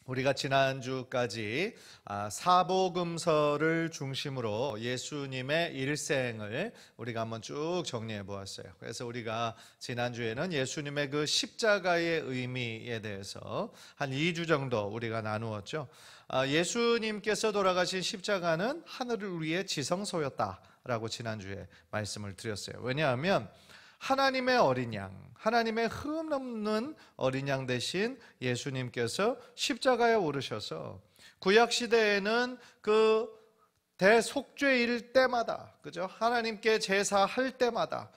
우리가 지난주까지 사복음서를 중심으로 예수님의 일생을 우리가 한번 쭉 정리해 보았어요. 그래서 우리가 지난주에는 예수님의 그 십자가의 의미에 대해서 한 2주 정도 우리가 나누었죠. 예수님께서 돌아가신 십자가는 하늘을 위해 지성소였다라고 지난주에 말씀을 드렸어요. 왜냐하면 하나님의 어린 양, 하나님의 흠없는 어린 양 대신 예수님께서 십자가에 오르셔서 구약 시대에는 그 대속죄일 때마다, 그죠? 하나님께 제사할 때마다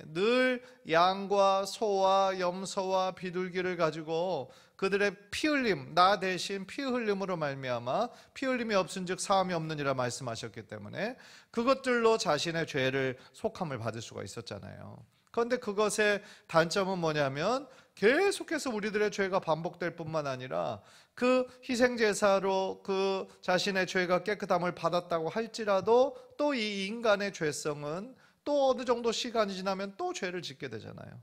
늘 양과 소와 염소와 비둘기를 가지고 그들의 피 흘림, 나 대신 피 흘림으로 말미암아 피 흘림이 없은즉 사함이 없느니라 말씀하셨기 때문에 그것들로 자신의 죄를 속함을 받을 수가 있었잖아요. 그런데 그것의 단점은 뭐냐면 계속해서 우리들의 죄가 반복될 뿐만 아니라 그 희생제사로 그 자신의 죄가 깨끗함을 받았다고 할지라도 또 이 인간의 죄성은 또 어느 정도 시간이 지나면 또 죄를 짓게 되잖아요.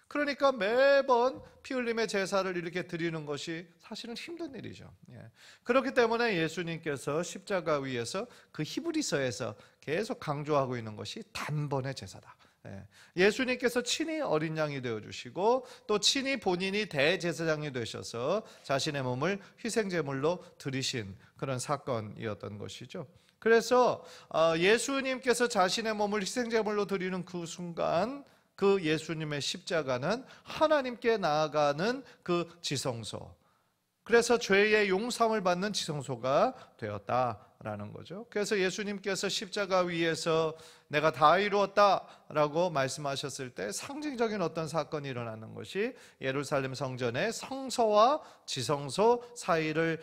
그러니까 매번 피 흘림의 제사를 이렇게 드리는 것이 사실은 힘든 일이죠. 그렇기 때문에 예수님께서 십자가 위에서 그 히브리서에서 계속 강조하고 있는 것이 단번의 제사다. 예수님께서 친히 어린 양이 되어주시고 또 친히 본인이 대제사장이 되셔서 자신의 몸을 희생제물로 드리신 그런 사건이었던 것이죠. 그래서 예수님께서 자신의 몸을 희생제물로 드리는 그 순간 그 예수님의 십자가는 하나님께 나아가는 그 지성소, 그래서 죄의 용서함을 받는 지성소가 되었다라는 거죠. 그래서 예수님께서 십자가 위에서 내가 다 이루었다라고 말씀하셨을 때 상징적인 어떤 사건이 일어나는 것이 예루살렘 성전의 성소와 지성소 사이를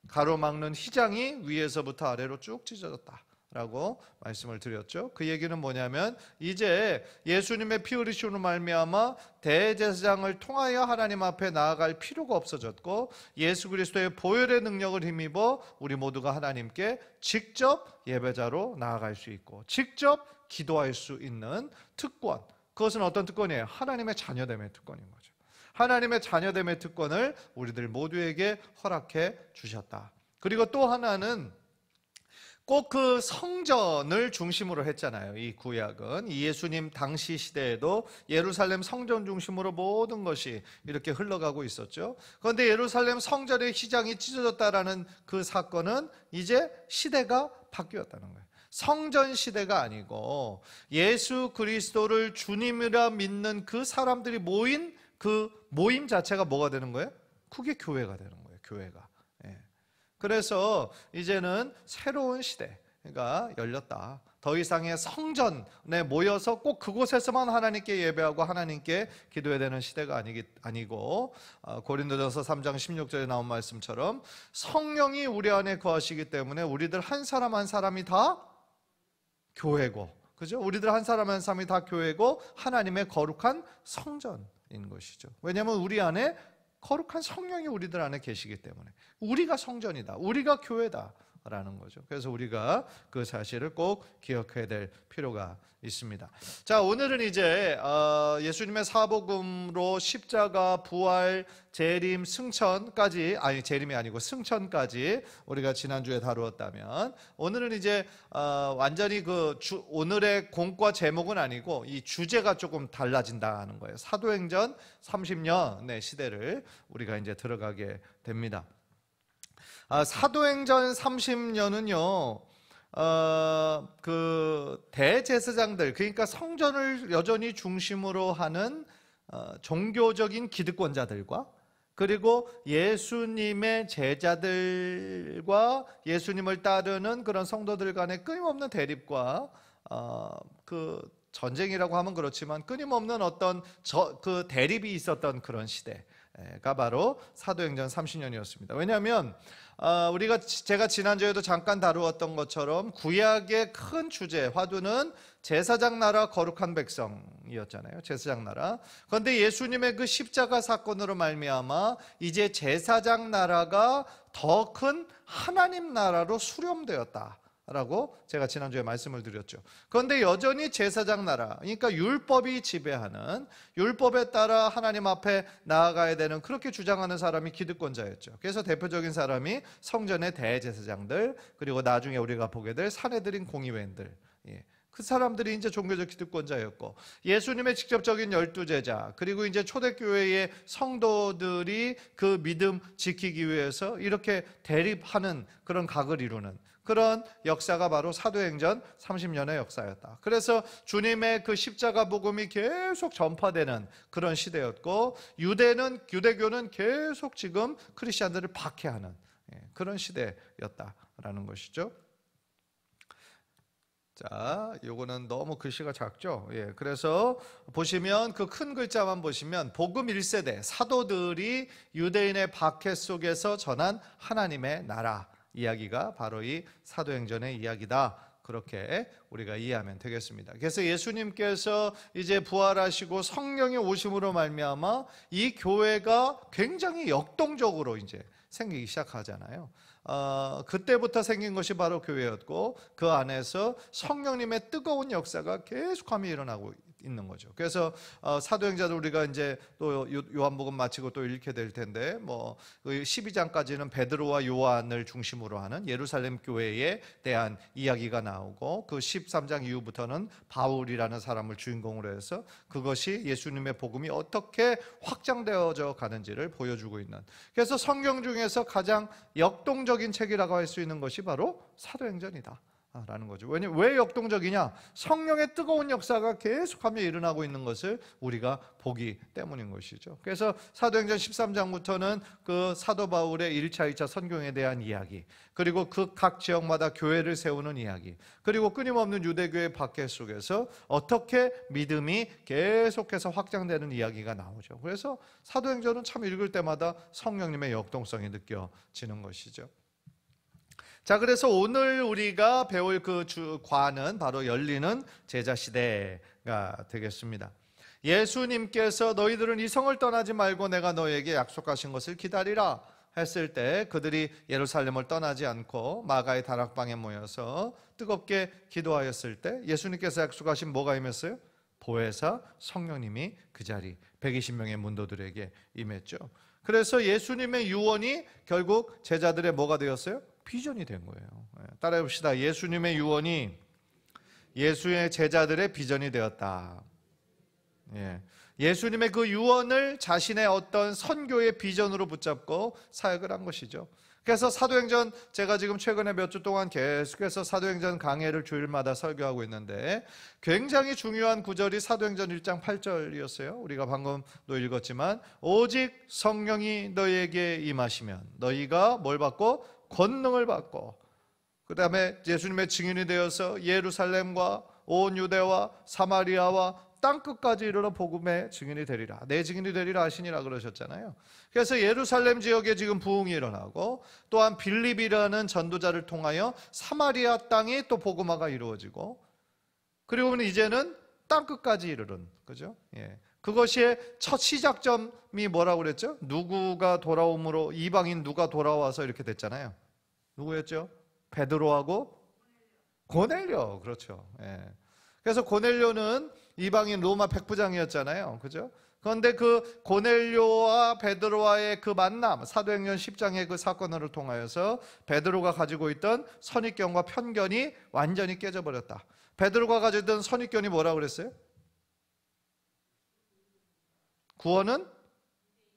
가로막는 휘장이 위에서부터 아래로 쭉 찢어졌다 라고 말씀을 드렸죠. 그 얘기는 뭐냐면 이제 예수님의 피 흘리심으로 말미암아 대제사장을 통하여 하나님 앞에 나아갈 필요가 없어졌고 예수 그리스도의 보혈의 능력을 힘입어 우리 모두가 하나님께 직접 예배자로 나아갈 수 있고 직접 기도할 수 있는 특권, 그것은 어떤 특권이에요? 하나님의 자녀됨의 특권인 거죠. 하나님의 자녀됨의 특권을 우리들 모두에게 허락해 주셨다. 그리고 또 하나는 꼭 그 성전을 중심으로 했잖아요. 이 구약은 이 예수님 당시 시대에도 예루살렘 성전 중심으로 모든 것이 이렇게 흘러가고 있었죠. 그런데 예루살렘 성전의 휘장이 찢어졌다라는 그 사건은 이제 시대가 바뀌었다는 거예요. 성전 시대가 아니고 예수 그리스도를 주님이라 믿는 그 사람들이 모인 그 모임 자체가 뭐가 되는 거예요? 그게 교회가 되는 거예요. 교회가. 그래서 이제는 새로운 시대가 열렸다. 더 이상의 성전에 모여서 꼭 그곳에서만 하나님께 예배하고 하나님께 기도해야 되는 시대가 아니고 고린도전서 3장 16절에 나온 말씀처럼 성령이 우리 안에 거하시기 때문에 우리들 한 사람 한 사람이 다 교회고, 그죠? 우리들 한 사람 한 사람이 다 교회고 하나님의 거룩한 성전인 것이죠. 왜냐하면 우리 안에 거룩한 성령이 우리들 안에 계시기 때문에 우리가 성전이다, 우리가 교회다 라는 거죠. 그래서 우리가 그 사실을 꼭 기억해야 될 필요가 있습니다. 자, 오늘은 이제 예수님의 사복음으로 십자가, 부활, 재림, 승천까지, 아니 재림이 아니고 승천까지 우리가 지난주에 다루었다면 오늘은 이제 완전히 오늘의 공과 제목은 아니고 이 주제가 조금 달라진다는 거예요. 사도행전 30년의 시대를 우리가 이제 들어가게 됩니다. 사도행전 30년은요, 그 대제사장들, 그러니까 성전을 여전히 중심으로 하는 종교적인 기득권자들과 그리고 예수님의 제자들과 예수님을 따르는 그런 성도들 간의 끊임없는 대립과 그 전쟁이라고 하면 그렇지만 끊임없는 어떤 그 대립이 있었던 그런 시대가 바로 사도행전 30년이었습니다. 왜냐하면 제가 지난주에도 잠깐 다루었던 것처럼 구약의 큰 주제, 화두는 제사장 나라 거룩한 백성이었잖아요. 제사장 나라. 그런데 예수님의 그 십자가 사건으로 말미암아 이제 제사장 나라가 더 큰 하나님 나라로 수렴되었다 라고 제가 지난주에 말씀을 드렸죠. 그런데 여전히 제사장 나라, 그러니까 율법이 지배하는, 율법에 따라 하나님 앞에 나아가야 되는, 그렇게 주장하는 사람이 기득권자였죠. 그래서 대표적인 사람이 성전의 대제사장들, 그리고 나중에 우리가 보게 될 사내들인 공의회인들, 그 사람들이 이제 종교적 기득권자였고, 예수님의 직접적인 12제자, 그리고 이제 초대교회의 성도들이 그 믿음 지키기 위해서 이렇게 대립하는 그런 각을 이루는 그런 역사가 바로 사도행전 30년의 역사였다. 그래서 주님의 그 십자가 복음이 계속 전파되는 그런 시대였고, 유대교는 계속 지금 크리스천들을 박해하는 그런 시대였다라는 것이죠. 자, 요거는 너무 글씨가 작죠? 그래서 보시면 그 큰 글자만 보시면 복음 1세대 사도들이 유대인의 박해 속에서 전한 하나님의 나라 이야기가 바로 이 사도행전의 이야기다. 그렇게 우리가 이해하면 되겠습니다. 그래서 예수님께서 이제 부활하시고 성령이 오심으로 말미암아 이 교회가 굉장히 역동적으로 이제 생기기 시작하잖아요. 그때부터 생긴 것이 바로 교회였고, 그 안에서 성령님의 뜨거운 역사가 계속하며 일어나고 있는 거죠. 그래서 사도행전을 우리가 이제 또 요한복음 마치고 또 읽게 될 텐데, 12장까지는 베드로와 요한을 중심으로 하는 예루살렘 교회에 대한 이야기가 나오고, 그 13장 이후부터는 바울이라는 사람을 주인공으로 해서 그것이 예수님의 복음이 어떻게 확장되어져 가는지를 보여주고 있는, 그래서 성경 중에서 가장 역동적인 책이라고 할 수 있는 것이 바로 사도행전이다 라는 거죠. 왜 역동적이냐? 성령의 뜨거운 역사가 계속하며 일어나고 있는 것을 우리가 보기 때문인 것이죠. 그래서 사도행전 13장부터는 그 사도 바울의 1차, 2차 선교에 대한 이야기, 그리고 그 각 지역마다 교회를 세우는 이야기, 그리고 끊임없는 유대교의 박해 속에서 어떻게 믿음이 계속해서 확장되는 이야기가 나오죠. 그래서 사도행전은 참 읽을 때마다 성령님의 역동성이 느껴지는 것이죠. 자, 그래서 오늘 우리가 배울 그 과는 바로 열리는 제자 시대가 되겠습니다. 예수님께서 너희들은 이 성을 떠나지 말고 내가 너희에게 약속하신 것을 기다리라 했을 때, 그들이 예루살렘을 떠나지 않고 마가의 다락방에 모여서 뜨겁게 기도하였을 때 예수님께서 약속하신 뭐가 임했어요? 보혜사 성령님이 그 자리 120명의 문도들에게 임했죠. 그래서 예수님의 유언이 결국 제자들의 뭐가 되었어요? 비전이 된 거예요. 따라해 봅시다. 예수님의 유언이 예수의 제자들의 비전이 되었다. 예수님의 그 유언을 자신의 어떤 선교의 비전으로 붙잡고 사역을 한 것이죠. 그래서 사도행전, 제가 지금 최근에 몇 주 동안 계속해서 사도행전 강해를 주일마다 설교하고 있는데, 굉장히 중요한 구절이 사도행전 1장 8절이었어요. 우리가 방금도 읽었지만, 오직 성령이 너희에게 임하시면 너희가 뭘 받고? 권능을 받고, 그 다음에 예수님의 증인이 되어서 예루살렘과 온 유대와 사마리아와 땅끝까지 이르러 복음의 증인이 되리라. 내 증인이 되리라 하시니라 그러셨잖아요. 그래서 예루살렘 지역에 지금 부흥이 일어나고, 또한 빌립이라는 전도자를 통하여 사마리아 땅이 또 복음화가 이루어지고, 그리고 이제는 땅끝까지 이르는, 그죠? 그것이 첫 시작점이 뭐라고 그랬죠? 누구가 돌아옴으로, 이방인 누가 돌아와서 이렇게 됐잖아요. 누구였죠? 베드로하고 고넬료. 그렇죠. 그래서 고넬료는 이방인 로마 백부장이었잖아요. 그죠? 그런데 그 고넬료와 베드로와의 그 만남, 사도행전 10장의 그 사건을 통하여서 베드로가 가지고 있던 선입견과 편견이 완전히 깨져버렸다. 베드로가 가지고 있던 선입견이 뭐라고 그랬어요? 구원은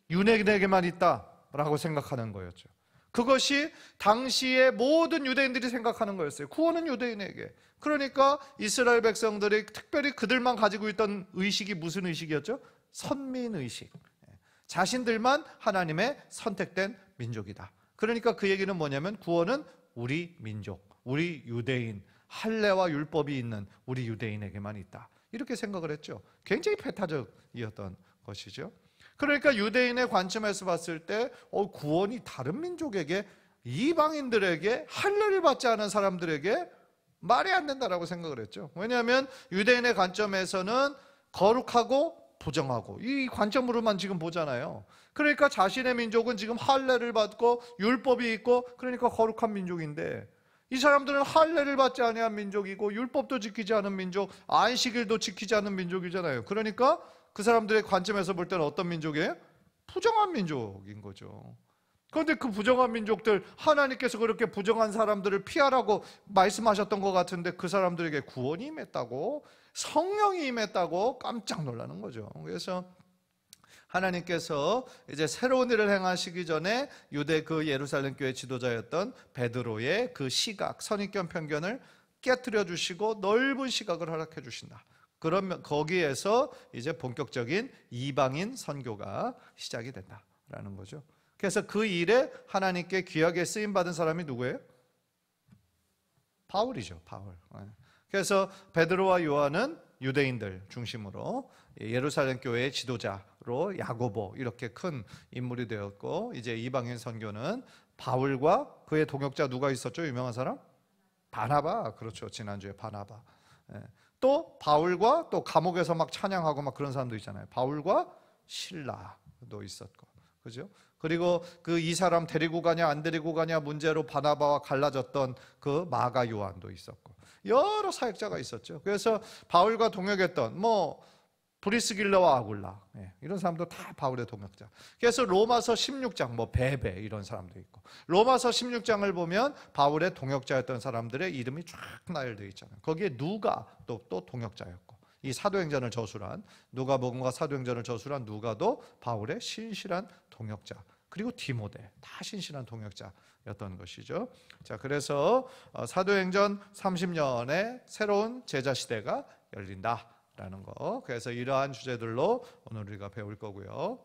유대인에게만 있다라고 생각하는 거였죠. 그것이 당시의 모든 유대인들이 생각하는 거였어요. 구원은 유대인에게. 그러니까 이스라엘 백성들이 특별히 그들만 가지고 있던 의식이 무슨 의식이었죠? 선민의식. 자신들만 하나님의 선택된 민족이다. 그러니까 그 얘기는 뭐냐면, 구원은 우리 민족, 우리 유대인, 할례와 율법이 있는 우리 유대인에게만 있다. 이렇게 생각을 했죠. 굉장히 배타적이었던 것이죠. 그러니까 유대인의 관점에서 봤을 때 구원이 다른 민족에게, 이방인들에게, 할례를 받지 않은 사람들에게 말이 안 된다라고 생각을 했죠. 왜냐하면 유대인의 관점에서는 거룩하고 부정하고 이 관점으로만 지금 보잖아요. 그러니까 자신의 민족은 지금 할례를 받고 율법이 있고, 그러니까 거룩한 민족인데, 이 사람들은 할례를 받지 아니한 민족이고 율법도 지키지 않은 민족, 안식일도 지키지 않은 민족이잖아요. 그러니까 그 사람들의 관점에서 볼 때는 어떤 민족이에요? 부정한 민족인 거죠. 그런데 그 부정한 민족들, 하나님께서 그렇게 부정한 사람들을 피하라고 말씀하셨던 것 같은데 그 사람들에게 구원이 임했다고, 성령이 임했다고 깜짝 놀라는 거죠. 그래서 하나님께서 이제 새로운 일을 행하시기 전에 유대 그 예루살렘 교회 지도자였던 베드로의 그 시각, 선입견 편견을 깨트려 주시고 넓은 시각을 허락해 주신다. 그러면 거기에서 이제 본격적인 이방인 선교가 시작이 된다라는 거죠. 그래서 그 일에 하나님께 귀하게 쓰임 받은 사람이 누구예요? 바울이죠, 바울. 그래서 베드로와 요한은 유대인들 중심으로 예루살렘 교회의 지도자로 야고보 이렇게 큰 인물이 되었고, 이제 이방인 선교는 바울과 그의 동역자 누가 있었죠? 유명한 사람? 바나바. 그렇죠. 지난주에 바나바. 또 바울과 또 감옥에서 막 찬양하고 막 그런 사람도 있잖아요. 바울과 실라도 있었고, 그죠? 그리고 그 이 사람 데리고 가냐 안 데리고 가냐 문제로 바나바와 갈라졌던 그 마가 요한도 있었고, 여러 사역자가 있었죠. 그래서 바울과 동역했던 브리스길라와 아굴라, 이런 사람도 다 바울의 동역자. 그래서 로마서 16장 베베 이런 사람도 있고, 로마서 16장을 보면 바울의 동역자였던 사람들의 이름이 쫙 나열되어 있잖아요. 거기에 누가 또 동역자였고, 이 사도행전을 저술한 누가복음과 사도행전을 저술한 누가도 바울의 신실한 동역자, 그리고 디모데 다 신실한 동역자였던 것이죠. 자, 그래서 사도행전 30년에 새로운 제자 시대가 열린다라는 거. 그래서 이러한 주제들로 오늘 우리가 배울 거고요.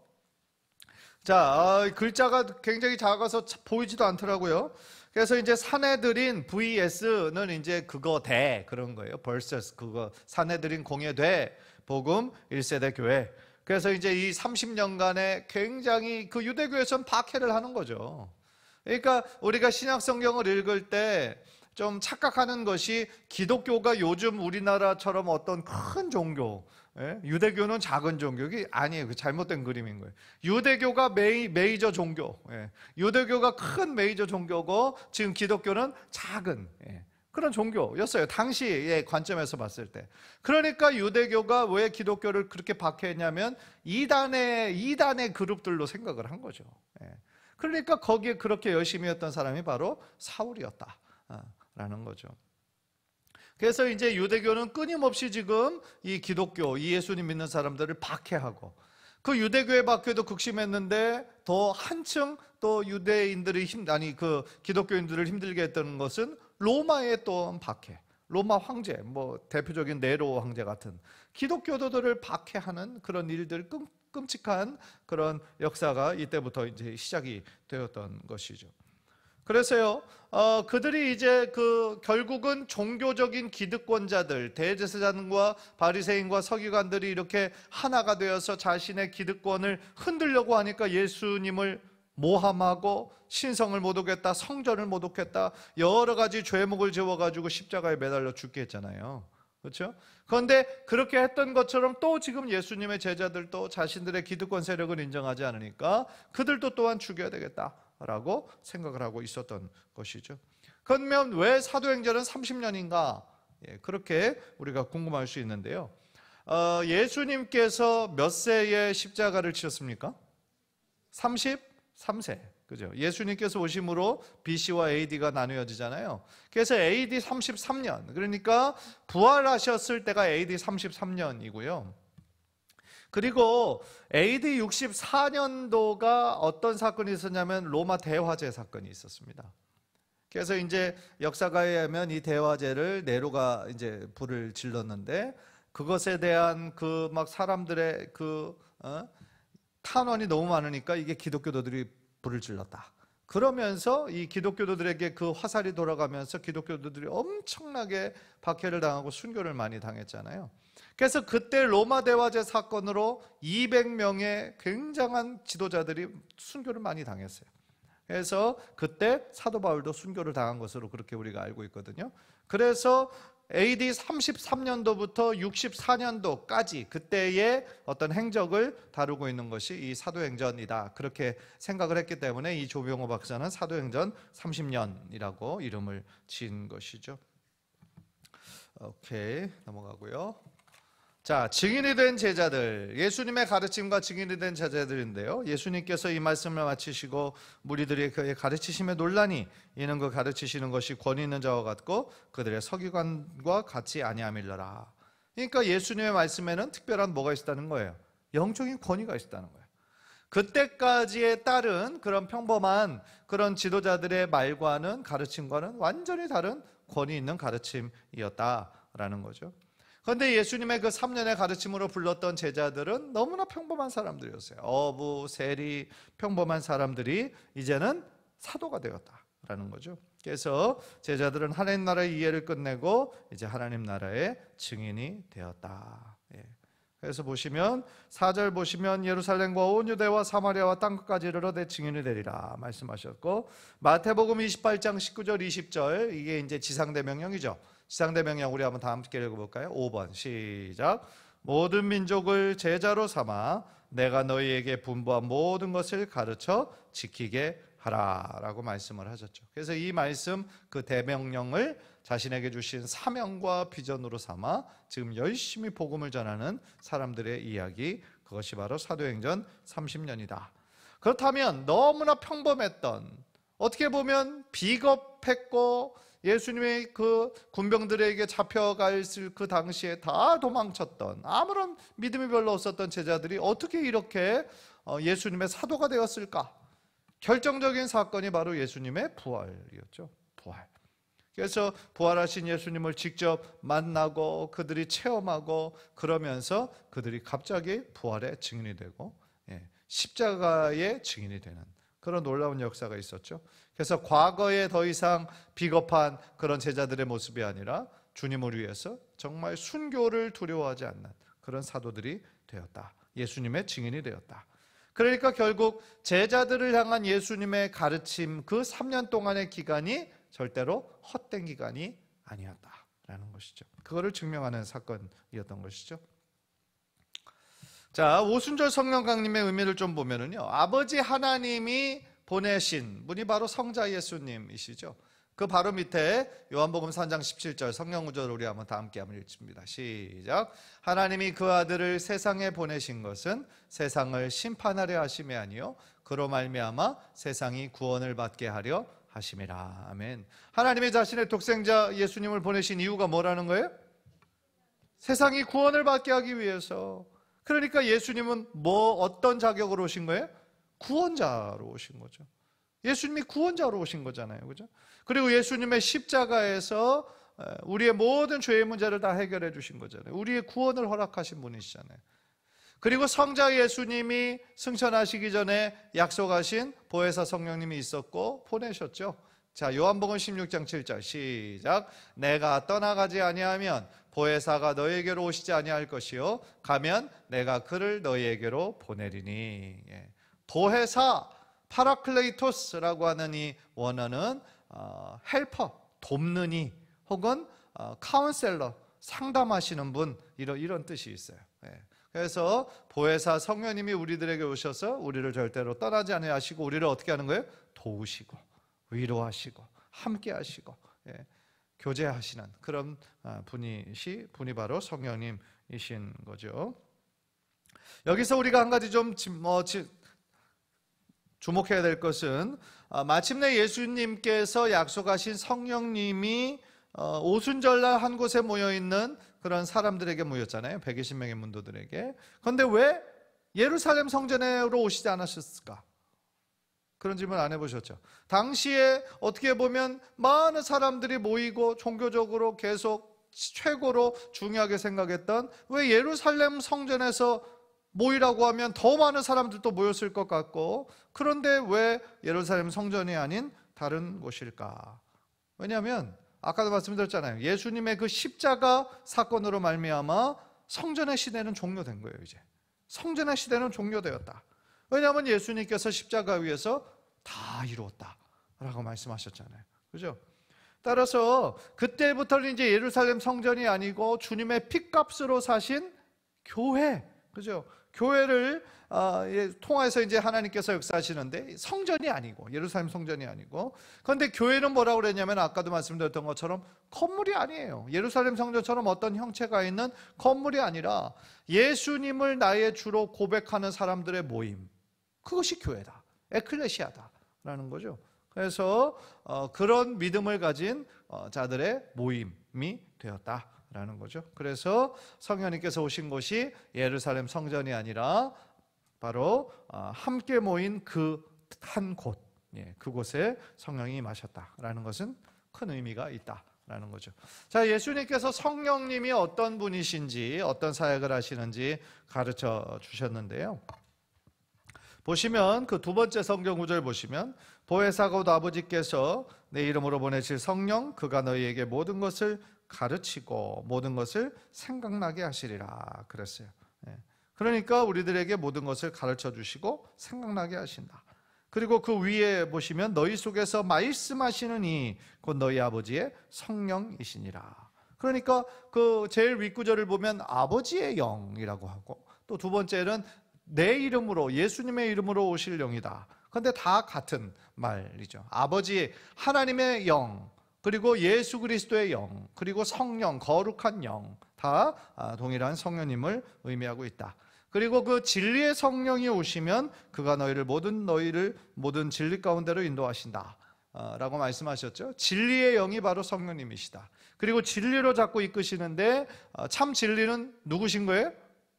자, 글자가 굉장히 작아서 보이지도 않더라고요. 그래서 이제 사내들인 vs는 이제 그거 대 그런 거예요. versus 그거 사내들인 공예대 복음 1세대 교회. 그래서 이제 이 30년간에 굉장히 그 유대교에서는 박해를 하는 거죠. 그러니까 우리가 신약 성경을 읽을 때 좀 착각하는 것이 기독교가 요즘 우리나라처럼 어떤 큰 종교, 유대교는 작은 종교가 아니에요. 그 잘못된 그림인 거예요. 유대교가 메이저 종교, 유대교가 큰 메이저 종교고 지금 기독교는 작은 그런 종교였어요. 당시의 관점에서 봤을 때. 그러니까 유대교가 왜 기독교를 그렇게 박해했냐면 이단의 그룹들로 생각을 한 거죠. 그러니까 거기에 그렇게 열심히 했던 사람이 바로 사울이었다라는 거죠. 그래서 이제 유대교는 끊임없이 지금 이 기독교, 이 예수님 믿는 사람들을 박해하고, 그 유대교의 박해도 극심했는데 더 한층 또 유대인들이 그 기독교인들을 힘들게 했던 것은 로마의 또 박해, 로마 황제, 대표적인 네로 황제 같은 기독교도들을 박해하는 그런 일들, 끔찍한 그런 역사가 이때부터 이제 시작이 되었던 것이죠. 그래서요, 그들이 이제 결국은 종교적인 기득권자들, 대제사장과 바리새인과 서기관들이 이렇게 하나가 되어서 자신의 기득권을 흔들려고 하니까 예수님을 모함하고 신성을 모독했다, 성전을 모독했다, 여러 가지 죄목을 지어가지고 십자가에 매달려 죽게 했잖아요. 그렇죠? 그런데 그렇게 했던 것처럼 또 지금 예수님의 제자들도 자신들의 기득권 세력을 인정하지 않으니까 그들도 또한 죽여야 되겠다라고 생각을 하고 있었던 것이죠. 그러면 왜 사도행전은 30년인가? 그렇게 우리가 궁금할 수 있는데요. 예수님께서 몇 세에 십자가를 치셨습니까? 33세. 그죠? 예수님께서 오심으로 BC와 AD가 나누어지잖아요. 그래서 AD 33년, 그러니까 부활하셨을 때가 AD 33년이고요. 그리고 AD 64년도가 어떤 사건이 있었냐면 로마 대화제 사건이 있었습니다. 그래서 이제 역사가에 의하면 이 대화제를 네로가 이제 불을 질렀는데, 그것에 대한 사람들의 탄원이 너무 많으니까 이게 기독교도들이 불을 질렀다. 그러면서 이 기독교도들에게 그 화살이 돌아가면서 기독교도들이 엄청나게 박해를 당하고 순교를 많이 당했잖아요. 그래서 그때 로마 대화제 사건으로 200명의 굉장한 지도자들이 순교를 많이 당했어요. 그래서 그때 사도 바울도 순교를 당한 것으로 그렇게 우리가 알고 있거든요. 그래서 AD 33년도부터 64년도까지 그때의 어떤 행적을 다루고 있는 것이 이 사도행전이다. 그렇게 생각을 했기 때문에 이 조병호 박사는 사도행전 30년이라고 이름을 지은 것이죠. 오케이, 넘어가고요. 자, 증인이 된 제자들, 예수님의 가르침과 증인이 된 제자들인데요, 예수님께서 이 말씀을 마치시고 무리들이 그의 가르치심에 논란이 이는 그 가르치시는 것이 권위 있는 자와 같고 그들의 서기관과 같이 아니함일러라. 그러니까 예수님의 말씀에는 특별한 뭐가 있었다는 거예요? 영적인 권위가 있었다는 거예요. 그때까지에 따른 그런 평범한 그런 지도자들의 말과는, 가르침과는 완전히 다른 권위 있는 가르침이었다라는 거죠. 그런데 예수님의 그 3년의 가르침으로 불렀던 제자들은 너무나 평범한 사람들이었어요. 어부, 세리, 평범한 사람들이 이제는 사도가 되었다라는 거죠. 그래서 제자들은 하나님 나라의 이해를 끝내고 이제 하나님 나라의 증인이 되었다. 그래서 보시면 4절 보시면 예루살렘과 온 유대와 사마리아와 땅끝까지 이르러 내 증인이 되리라 말씀하셨고, 마태복음 28장 19절 20절 이게 이제 지상대명령이죠. 지상대명령 우리 한번 다 함께 읽어볼까요? 5번 시작. 모든 민족을 제자로 삼아 내가 너희에게 분부한 모든 것을 가르쳐 지키게 하라 라고 말씀을 하셨죠. 그래서 이 말씀, 그 대명령을 자신에게 주신 사명과 비전으로 삼아 지금 열심히 복음을 전하는 사람들의 이야기, 그것이 바로 사도행전 30년이다. 그렇다면 너무나 평범했던, 어떻게 보면 비겁했고 예수님의 그 군병들에게 잡혀갈 그 당시에 다 도망쳤던, 아무런 믿음이 별로 없었던 제자들이 어떻게 이렇게 예수님의 사도가 되었을까? 결정적인 사건이 바로 예수님의 부활이었죠. 부활. 그래서 부활하신 예수님을 직접 만나고 그들이 체험하고 그러면서 그들이 갑자기 부활의 증인이 되고 십자가의 증인이 되는 그런 놀라운 역사가 있었죠. 그래서 과거에 더 이상 비겁한 그런 제자들의 모습이 아니라 주님을 위해서 정말 순교를 두려워하지 않는 그런 사도들이 되었다. 예수님의 증인이 되었다. 그러니까 결국 제자들을 향한 예수님의 가르침, 그 3년 동안의 기간이 절대로 헛된 기간이 아니었다라는 것이죠. 그거를 증명하는 사건이었던 것이죠. 자, 오순절 성령 강림의 의미를 좀 보면은요, 아버지 하나님이 보내신 분이 바로 성자 예수님이시죠. 그 바로 밑에 요한복음 3장 17절 성령 구절 우리 한번 다 함께 한번 읽습니다. 시작. 하나님이 그 아들을 세상에 보내신 것은 세상을 심판하려 하심이 아니요 그로 말미암아 세상이 구원을 받게 하려 하심이라. 아멘. 하나님이 자신의 독생자 예수님을 보내신 이유가 뭐라는 거예요? 세상이 구원을 받게 하기 위해서. 그러니까 예수님은 어떤 자격으로 오신 거예요? 구원자로 오신 거죠. 예수님이 구원자로 오신 거잖아요. 그죠? 그리고 예수님의 십자가에서 우리의 모든 죄의 문제를 다 해결해 주신 거잖아요. 우리의 구원을 허락하신 분이시잖아요. 그리고 성자 예수님이 승천하시기 전에 약속하신 보혜사 성령님이 있었고 보내셨죠. 자, 요한복음 16장 7절 시작. 내가 떠나가지 아니하면 보혜사가 너희에게로 오시지 아니할 것이요 가면 내가 그를 너희에게로 보내리니. 보혜사, 파라클레이토스라고 하는 이 원어는 헬퍼, 돕는 이, 혹은 카운셀러, 상담하시는 분, 이런 뜻이 있어요. 그래서 보혜사 성령님이 우리들에게 오셔서 우리를 절대로 떠나지 아니하시고 우리를 어떻게 하는 거예요? 도우시고 위로하시고 함께 하시고 교제하시는 그런 분이 바로 성령님이신 거죠. 여기서 우리가 한 가지 좀 주목해야 될 것은 마침내 예수님께서 약속하신 성령님이 오순절날 한 곳에 모여있는 그런 사람들에게 모였잖아요. 120명의 문도들에게. 그런데 왜 예루살렘 성전으로 오시지 않으셨을까? 그런 질문 안 해보셨죠? 당시에 어떻게 보면 많은 사람들이 모이고 종교적으로 계속 최고로 중요하게 생각했던, 왜 예루살렘 성전에서 모이라고 하면 더 많은 사람들도 모였을 것 같고, 그런데 왜 예루살렘 성전이 아닌 다른 곳일까? 왜냐하면 아까도 말씀드렸잖아요. 예수님의 그 십자가 사건으로 말미암아 성전의 시대는 종료된 거예요. 이제 성전의 시대는 종료되었다. 왜냐하면 예수님께서 십자가 위에서 다 이루었다라고 말씀하셨잖아요. 그죠? 따라서 그때부터는 이제 예루살렘 성전이 아니고 주님의 피값으로 사신 교회, 그죠? 교회를 통해서 이제 하나님께서 역사하시는데 성전이 아니고, 예루살렘 성전이 아니고, 그런데 교회는 뭐라고 그랬냐면 아까도 말씀드렸던 것처럼 건물이 아니에요. 예루살렘 성전처럼 어떤 형체가 있는 건물이 아니라 예수님을 나의 주로 고백하는 사람들의 모임, 그것이 교회다, 에클레시아다라는 거죠. 그래서 그런 믿음을 가진 자들의 모임이 되었다라는 거죠. 그래서 성령님께서 오신 곳이 예루살렘 성전이 아니라 바로 함께 모인 그 한 곳, 그곳에 성령이 임하셨다라는 것은 큰 의미가 있다라는 거죠. 자, 예수님께서 성령님이 어떤 분이신지, 어떤 사역을 하시는지 가르쳐 주셨는데요. 보시면 그 두 번째 성경 구절 보시면, 보혜사 곧 아버지께서 내 이름으로 보내실 성령, 그가 너희에게 모든 것을 가르치고 모든 것을 생각나게 하시리라 그랬어요. 그러니까 우리들에게 모든 것을 가르쳐 주시고 생각나게 하신다. 그리고 그 위에 보시면 너희 속에서 말씀하시는 이 곧 너희 아버지의 성령이시니라. 그러니까 그 제일 윗구절을 보면 아버지의 영이라고 하고, 또 두 번째는 내 이름으로, 예수님의 이름으로 오실 영이다. 그런데 다 같은 말이죠. 아버지 하나님의 영, 그리고 예수 그리스도의 영, 그리고 성령, 거룩한 영, 다 동일한 성령님을 의미하고 있다. 그리고 그 진리의 성령이 오시면 그가 너희를 모든 진리 가운데로 인도하신다 라고 말씀하셨죠. 진리의 영이 바로 성령님이시다. 그리고 진리로 자꾸 이끄시는데 참 진리는 누구신 거예요?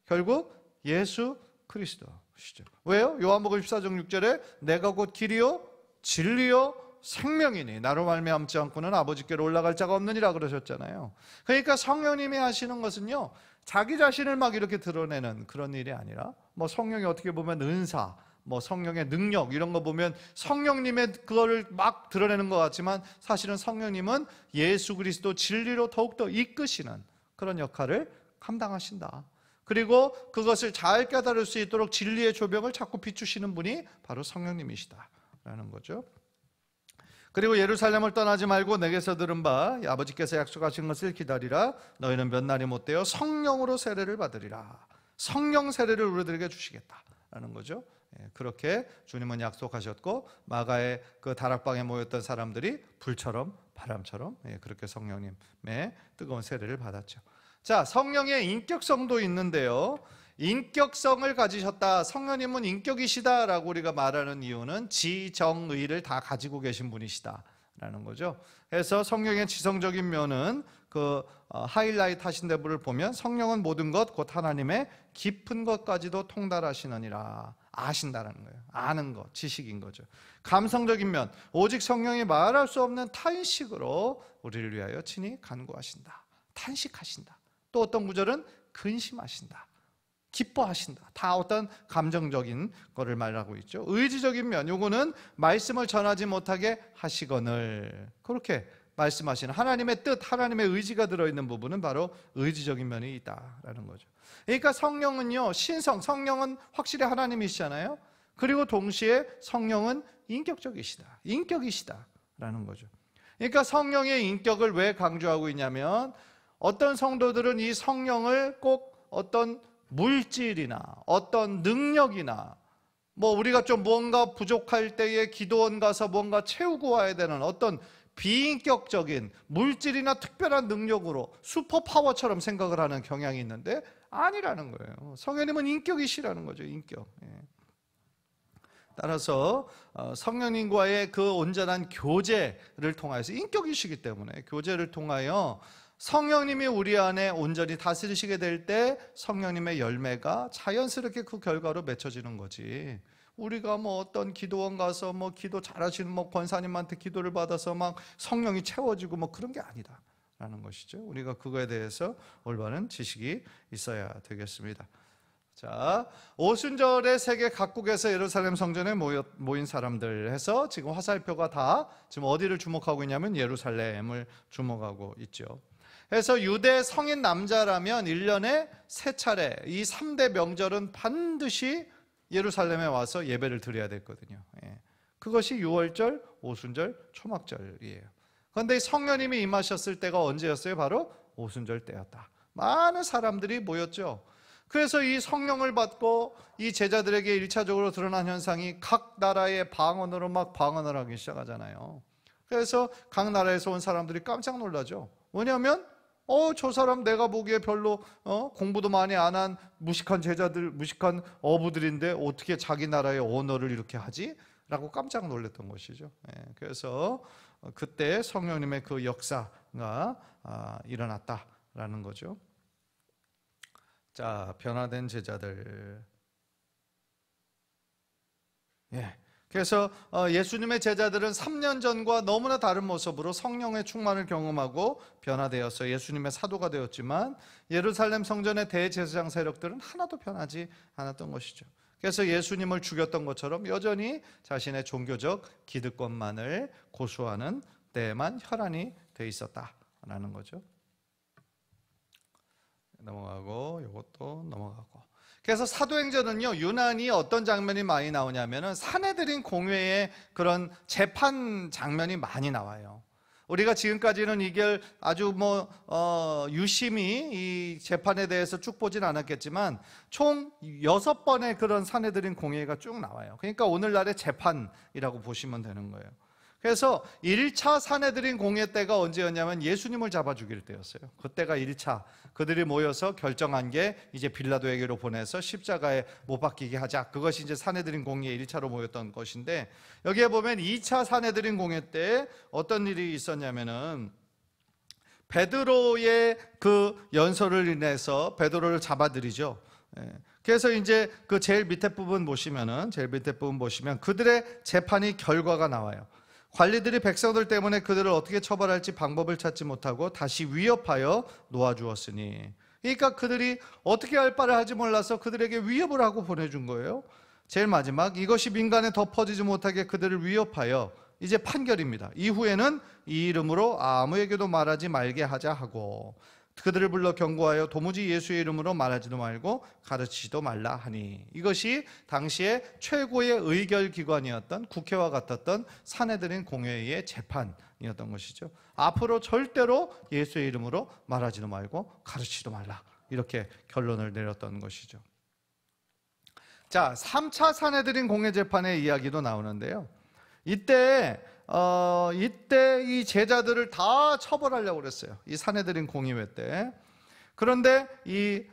결국 예수 그리스도시죠. 왜요? 요한복음 14장 6절에 내가 곧 길이요 진리요 생명이니 나로 말미암지 않고는 아버지께로 올라갈 자가 없느니라 그러셨잖아요. 그러니까 성령님이 하시는 것은요, 자기 자신을 막 이렇게 드러내는 그런 일이 아니라, 뭐 성령이 어떻게 보면 은사, 뭐 성령의 능력 이런 거 보면 성령님의 그거를 막 드러내는 것 같지만, 사실은 성령님은 예수 그리스도 진리로 더욱더 이끄시는 그런 역할을 감당하신다. 그리고 그것을 잘 깨달을 수 있도록 진리의 조명을 자꾸 비추시는 분이 바로 성령님이시다라는 거죠. 그리고 예루살렘을 떠나지 말고 내게서 들은 바 아버지께서 약속하신 것을 기다리라. 너희는 몇 날이 못되어 성령으로 세례를 받으리라. 성령 세례를 우리들에게 주시겠다라는 거죠. 그렇게 주님은 약속하셨고, 마가의 그 다락방에 모였던 사람들이 불처럼 바람처럼 그렇게 성령님의 뜨거운 세례를 받았죠. 자, 성령의 인격성도 있는데요. 인격성을 가지셨다, 성령님은 인격이시다라고 우리가 말하는 이유는 지정의를 다 가지고 계신 분이시다라는 거죠. 그래서 성령의 지성적인 면은 그 하이라이트 하신 대부를 보면 성령은 모든 것 곧 하나님의 깊은 것까지도 통달하시느니라. 아신다라는 거예요. 아는 것, 지식인 거죠. 감성적인 면, 오직 성령이 말할 수 없는 탄식으로 우리를 위하여 친히 간구하신다. 탄식하신다. 또 어떤 구절은 근심하신다, 기뻐하신다. 다 어떤 감정적인 거를 말하고 있죠. 의지적인 면, 요거는 말씀을 전하지 못하게 하시거늘, 그렇게 말씀하시는 하나님의 뜻, 하나님의 의지가 들어있는 부분은 바로 의지적인 면이 있다라는 거죠. 그러니까 성령은요, 성령은 확실히 하나님이시잖아요. 그리고 동시에 성령은 인격이시다라는 거죠. 그러니까 성령의 인격을 왜 강조하고 있냐면, 어떤 성도들은 이 성령을 꼭 어떤 물질이나 어떤 능력이나, 뭐 우리가 좀 뭔가 부족할 때에 기도원 가서 뭔가 채우고 와야 되는 어떤 비인격적인 물질이나 특별한 능력으로 슈퍼파워처럼 생각을 하는 경향이 있는데 아니라는 거예요. 성령님은 인격이시라는 거죠. 인격. 따라서 성령님과의 그 온전한 교제를 통하여서, 인격이시기 때문에 교제를 통하여 성령님이 우리 안에 온전히 다스리시게 될 때 성령님의 열매가 자연스럽게 그 결과로 맺혀지는 거지. 우리가 뭐 어떤 기도원 가서 뭐 기도 잘하시는 뭐 권사님한테 기도를 받아서 막 성령이 채워지고 뭐 그런 게 아니다라는 것이죠. 우리가 그거에 대해서 올바른 지식이 있어야 되겠습니다. 자, 오순절의 세계 각국에서 예루살렘 성전에 모인 사람들 해서 지금 화살표가 다 지금 어디를 주목하고 있냐면 예루살렘을 주목하고 있죠. 그래서 유대 성인 남자라면 1년에 3차례 이 3대 명절은 반드시 예루살렘에 와서 예배를 드려야 됐거든요. 그것이 유월절, 오순절, 초막절이에요. 그런데 성령님이 임하셨을 때가 언제였어요? 바로 오순절 때였다. 많은 사람들이 모였죠. 그래서 이 성령을 받고 이 제자들에게 1차적으로 드러난 현상이 각 나라의 방언으로 막 방언을 하기 시작하잖아요. 그래서 각 나라에서 온 사람들이 깜짝 놀라죠. 뭐냐면 저 사람 내가 보기에 별로 공부도 많이 안 한 무식한 제자들, 무식한 어부들인데 어떻게 자기 나라의 언어를 이렇게 하지? 라고 깜짝 놀랐던 것이죠. 그래서 그때 성령님의 그 역사가 일어났다라는 거죠. 자, 변화된 제자들. 그래서 예수님의 제자들은 3년 전과 너무나 다른 모습으로 성령의 충만을 경험하고 변화되어서 예수님의 사도가 되었지만 예루살렘 성전의 대제사장 세력들은 하나도 변하지 않았던 것이죠. 그래서 예수님을 죽였던 것처럼 여전히 자신의 종교적 기득권만을 고수하는 데에만 혈안이 돼 있었다라는 거죠. 넘어가고 이것도 넘어가고. 그래서 사도행전은요, 유난히 어떤 장면이 많이 나오냐면은 사내들인 공회의 그런 재판 장면이 많이 나와요. 우리가 지금까지는 이걸 아주 유심히 이 재판에 대해서 쭉 보진 않았겠지만 총 6번의 그런 사내들인 공회가 쭉 나와요. 그러니까 오늘날의 재판이라고 보시면 되는 거예요. 그래서 1차 사내들인 공회 때가 언제였냐면 예수님을 잡아 죽일 때였어요. 그때가 1차. 그들이 모여서 결정한 게 이제 빌라도에게로 보내서 십자가에 못 박히게 하자. 그것이 이제 사내들인 공회 1차로 모였던 것인데, 여기에 보면 2차 사내들인 공회 때 어떤 일이 있었냐면은 베드로의 그 연설을 인해서 베드로를 잡아들이죠. 그래서 이제 그 제일 밑에 부분 보시면 그들의 재판이 결과가 나와요. 관리들이 백성들 때문에 그들을 어떻게 처벌할지 방법을 찾지 못하고 다시 위협하여 놓아주었으니, 그러니까 그들이 어떻게 할 바를 하지 몰라서 그들에게 위협을 하고 보내준 거예요. 제일 마지막, 이것이 민간에 더 퍼지지 못하게 그들을 위협하여 이제 판결입니다. 이후에는 이 이름으로 아무에게도 말하지 말게 하자 하고 그들을 불러 경고하여 도무지 예수의 이름으로 말하지도 말고 가르치지도 말라 하니, 이것이 당시에 최고의 의결기관이었던 국회와 같았던 사내들인 공회의 재판이었던 것이죠. 앞으로 절대로 예수의 이름으로 말하지도 말고 가르치지도 말라, 이렇게 결론을 내렸던 것이죠. 자, 3차 사내들인 공회 재판의 이야기도 나오는데요. 이때 이 제자들을 다 처벌하려고 그랬어요. 이 사내들인 공의회 때. 그런데 이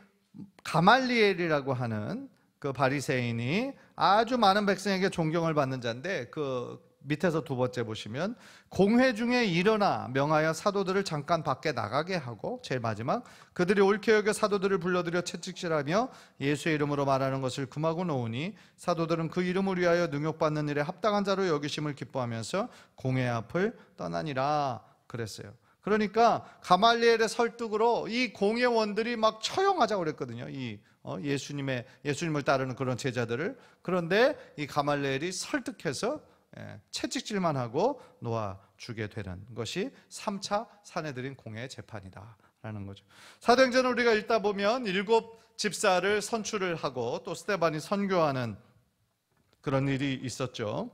가말리엘이라고 하는 그 바리새인이 아주 많은 백성에게 존경을 받는 자인데, 그 밑에서 두 번째 보시면 공회 중에 일어나 명하여 사도들을 잠깐 밖에 나가게 하고, 제일 마지막, 그들이 옳게 여겨 사도들을 불러들여 채찍질하며 예수의 이름으로 말하는 것을 금하고 놓으니 사도들은 그 이름을 위하여 능욕받는 일에 합당한 자로 여기심을 기뻐하면서 공회 앞을 떠나니라 그랬어요. 그러니까 가말리엘의 설득으로 이 공회원들이 막 처형하자고 그랬거든요. 예수님을 따르는 그런 제자들을. 그런데 이 가말리엘이 설득해서 채찍질만 하고 놓아주게 되는 것이 3차 사내들인 공회 재판이다라는 거죠. 사도행전을 우리가 읽다 보면 7 집사를 선출을 하고 또 스데반이 선교하는 그런 일이 있었죠.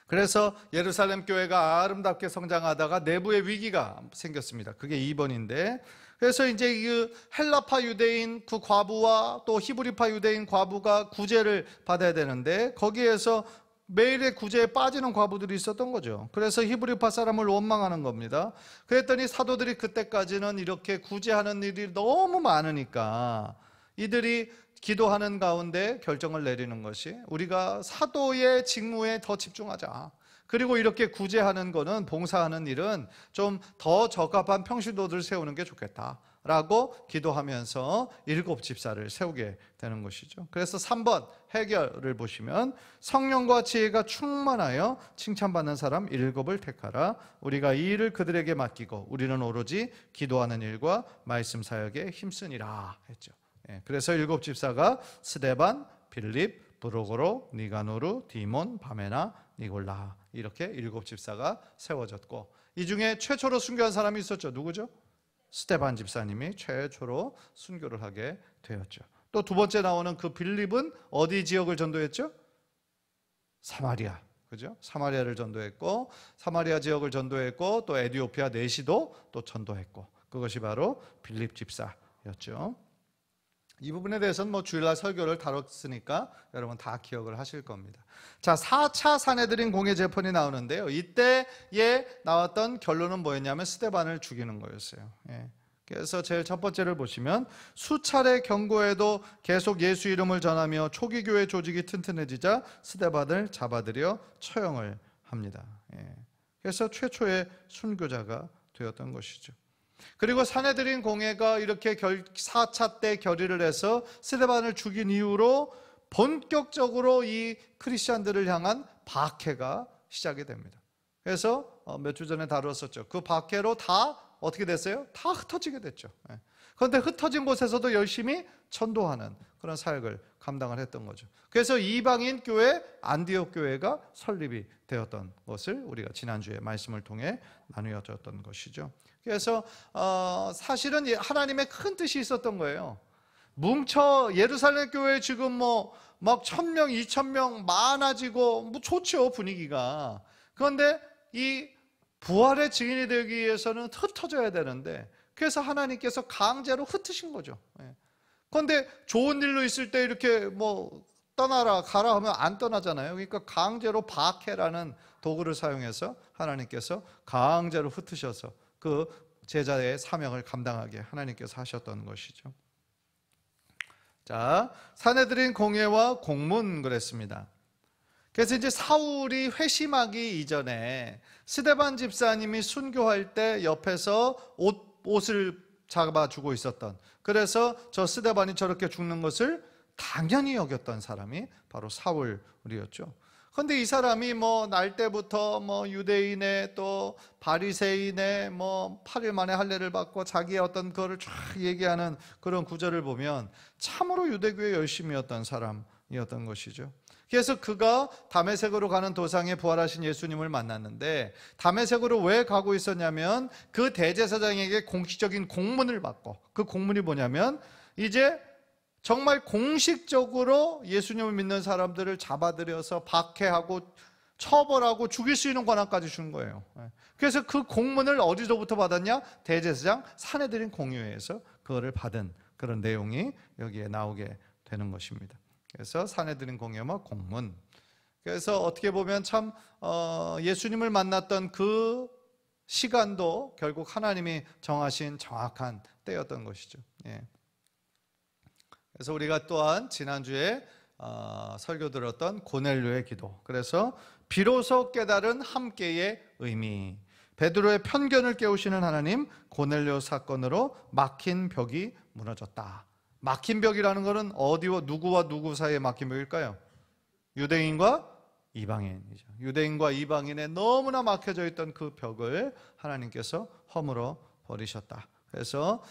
그래서 예루살렘 교회가 아름답게 성장하다가 내부의 위기가 생겼습니다. 그게 2번인데, 그래서 이제 그 헬라파 유대인 그 과부와 또 히브리파 유대인 과부가 구제를 받아야 되는데, 거기에서 매일의 구제에 빠지는 과부들이 있었던 거죠. 그래서 히브리파 사람을 원망하는 겁니다. 그랬더니 사도들이 그때까지는 이렇게 구제하는 일이 너무 많으니까 이들이 기도하는 가운데 결정을 내리는 것이, 우리가 사도의 직무에 더 집중하자. 그리고 이렇게 구제하는 거는, 봉사하는 일은 좀 더 적합한 평신도들을 세우는 게 좋겠다 라고 기도하면서 7 집사를 세우게 되는 것이죠. 그래서 3번 해결을 보시면 성령과 지혜가 충만하여 칭찬받는 사람 7을 택하라. 우리가 이 일을 그들에게 맡기고 우리는 오로지 기도하는 일과 말씀 사역에 힘쓰니라 했죠. 그래서 7 집사가 스데반, 빌립, 브로고로, 니가노르, 디몬, 바메나, 니골라, 이렇게 7 집사가 세워졌고, 이 중에 최초로 순교한 사람이 있었죠. 누구죠? 스데반 집사님이 최초로 순교를 하게 되었죠. 또 두 번째 나오는 그 빌립은 어디 지역을 전도했죠? 사마리아. 그죠? 사마리아를 전도했고, 사마리아 지역을 전도했고, 또 에티오피아 내시도 또 전도했고, 그것이 바로 빌립 집사였죠. 이 부분에 대해서는 뭐 주일날 설교를 다뤘으니까 여러분 다 기억을 하실 겁니다. 자, 4차 사내들인 공회 재판이 나오는데요. 이때에 나왔던 결론은 뭐였냐면 스데반을 죽이는 거였어요. 예. 그래서 제일 첫 번째를 보시면 수차례 경고에도 계속 예수 이름을 전하며 초기 교회 조직이 튼튼해지자 스데반을 잡아들여 처형을 합니다. 예. 그래서 최초의 순교자가 되었던 것이죠. 그리고 사내들인 공회가 이렇게 4차 때 결의를 해서 스데반을 죽인 이후로 본격적으로 이 크리스찬들을 향한 박해가 시작이 됩니다. 그래서 몇 주 전에 다뤘었죠. 그 박해로 다 어떻게 됐어요? 다 흩어지게 됐죠. 그런데 흩어진 곳에서도 열심히 전도하는 그런 사역을 감당을 했던 거죠. 그래서 이방인 교회 안디옥 교회가 설립이 되었던 것을 우리가 지난주에 말씀을 통해 나누어졌던 것이죠. 그래서 사실은 하나님의 큰 뜻이 있었던 거예요. 뭉쳐 예루살렘 교회 지금 뭐 막 1,000명, 2,000명 많아지고 뭐 좋죠, 분위기가. 그런데 이 부활의 증인이 되기 위해서는 흩어져야 되는데, 그래서 하나님께서 강제로 흩으신 거죠. 그런데 좋은 일로 있을 때 이렇게 뭐 떠나라 가라 하면 안 떠나잖아요. 그러니까 강제로 박해라는 도구를 사용해서 하나님께서 강제로 흩으셔서 그 제자의 사명을 감당하게 하나님께서 하셨던 것이죠. 자, 사내들인 공회와 공문 그랬습니다. 그래서 이제 사울이 회심하기 이전에 스데반 집사님이 순교할 때 옆에서 옷을 잡아주고 있었던, 그래서 저 스데반이 저렇게 죽는 것을 당연히 여겼던 사람이 바로 사울이었죠. 그런데 이 사람이 뭐 날 때부터 뭐 유대인의 또 바리새인의 뭐 8일 만에 할례를 받고 자기의 어떤 그거를 쫙 얘기하는 그런 구절을 보면 참으로 유대교에 열심이었던 사람이었던 것이죠. 그래서 그가 다메섹으로 가는 도상에 부활하신 예수님을 만났는데, 다메섹으로 왜 가고 있었냐면 그 대제사장에게 공식적인 공문을 받고, 그 공문이 뭐냐면 이제 정말 공식적으로 예수님을 믿는 사람들을 잡아들여서 박해하고 처벌하고 죽일 수 있는 권한까지 준 거예요. 그래서 그 공문을 어디서부터 받았냐? 대제사장 사내들인 공회에서 그거를 받은 그런 내용이 여기에 나오게 되는 것입니다. 그래서 사내들인 공회와 공문. 그래서 어떻게 보면 참 예수님을 만났던 그 시간도 결국 하나님이 정하신 정확한 때였던 것이죠. 예. 그래서 우리가 또한 지난주에 설교 들었던 고넬료의 기도, 그래서 비로소 깨달은 함께의 의미, 베드로의 편견을 깨우시는 하나님, 고넬료 사건으로 막힌 벽이 무너졌다. 막힌 벽이라는 것은 어디와 누구 사이에 막힌 벽일까요? 유대인과 이방인이죠. 유대인과 이방인에 너무나 막혀져 있던 그 벽을 하나님께서 허물어 버리셨다. 그래서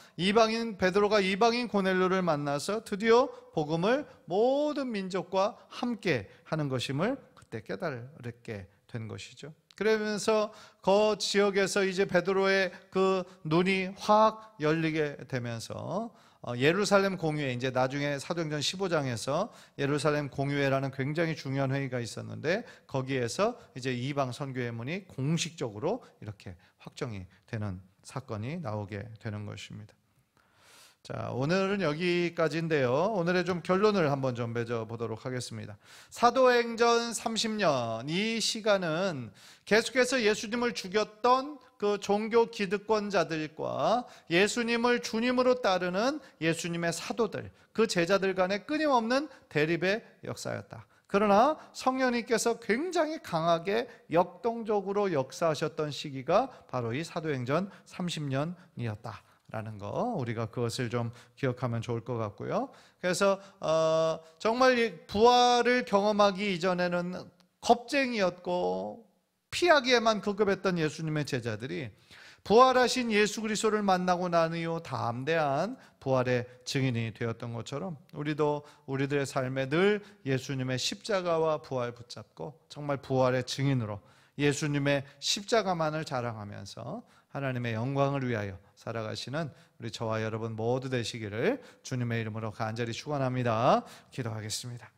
베드로가 이방인 고넬료를 만나서 드디어 복음을 모든 민족과 함께 하는 것임을 그때 깨달게 된 것이죠. 그러면서 그 지역에서 이제 베드로의 그 눈이 확 열리게 되면서 예루살렘 공유회, 이제 나중에 사도행전 15장에서 예루살렘 공유회라는 굉장히 중요한 회의가 있었는데, 거기에서 이제 이방 선교의 문이 공식적으로 이렇게 확정이 되는 사건이 나오게 되는 것입니다. 자, 오늘은 여기까지인데요. 오늘의 좀 결론을 한번 좀 맺어 보도록 하겠습니다. 사도행전 30년, 이 시간은 계속해서 예수님을 죽였던 그 종교 기득권자들과 예수님을 주님으로 따르는 예수님의 사도들, 그 제자들 간의 끊임없는 대립의 역사였다. 그러나 성령님께서 굉장히 강하게 역동적으로 역사하셨던 시기가 바로 이 사도행전 30년이었다라는 거, 우리가 그것을 좀 기억하면 좋을 것 같고요. 그래서 정말 이 부활을 경험하기 이전에는 겁쟁이였고 피하기에만 급급했던 예수님의 제자들이 부활하신 예수 그리스도를 만나고 난 이후 담대한 부활의 증인이 되었던 것처럼, 우리도 우리들의 삶에 늘 예수님의 십자가와 부활 붙잡고 정말 부활의 증인으로 예수님의 십자가만을 자랑하면서 하나님의 영광을 위하여 살아가시는 우리 저와 여러분 모두 되시기를 주님의 이름으로 간절히 축원합니다. 기도하겠습니다.